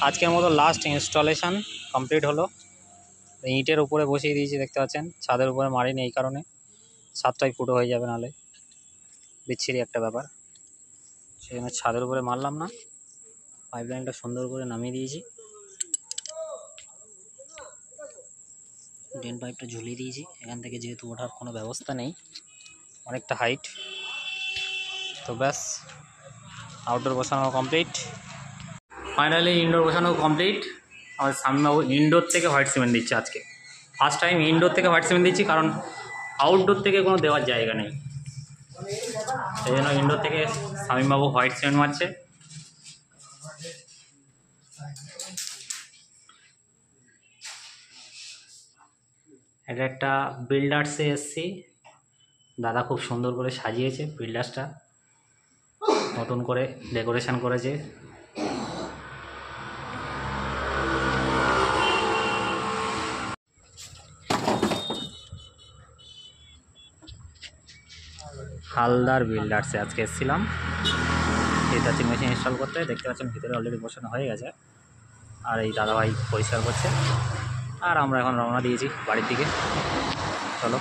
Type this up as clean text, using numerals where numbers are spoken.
আজকের মতো last installation complete হলো। ইটের উপরে বসিয়ে দিয়েছি, দেখতে পাচ্ছেন। ছাদের উপরে মারিনি এই কারণে, ছাদটাই ফুটো হয়ে যাবে, নাহলে বিচ্ছিরি একটা ব্যাপার। সেই জন্য ছাদের উপরে মারলাম না, পাইপলাইনটা সুন্দর করে নামিয়ে দিয়েছি, ড্রেন পাইপটা ঝুলিয়ে দিয়েছি। এখান থেকে যেহেতু ওঠার কোনো ব্যবস্থা নেই, অনেকটা হাইট, তো ব্যাস আউটডোর বসানো কমপ্লিট। ফাইনালি ইনডোর বসানো কমপ্লিট। আমার স্বামীবাবু ইনডোর থেকে হোয়াইট সিমেন্ট দিচ্ছে আজকে। ফার্স্ট টাইম ইনডোর থেকে হোয়াইট সিমেন্ট দিচ্ছি, কারণ আউটডোর থেকে কোনো দেওয়ার জায়গা নেই, সেই জন্য ইনডোর থেকে স্বামীবাবু হোয়াইট সিমেন্ট মারছে। এটা একটা বিল্ডার্সে এসছি, দাদা খুব সুন্দর করে সাজিয়েছে বিল্ডার্সটা, নতুন করে ডেকোরেশন করেছে। হালদার বিল্ডার্সে আজকে এসেছিলাম হিটাচি মেশিন ইনস্টল করতে। দেখতে পাচ্ছেন ভিতরে অলরেডি বসানো হয়ে গেছে, আর এই দাদাভাই পরিষ্কার করছে, আর আমরা এখন রওনা দিয়েছি বাড়ির দিকে। চলো।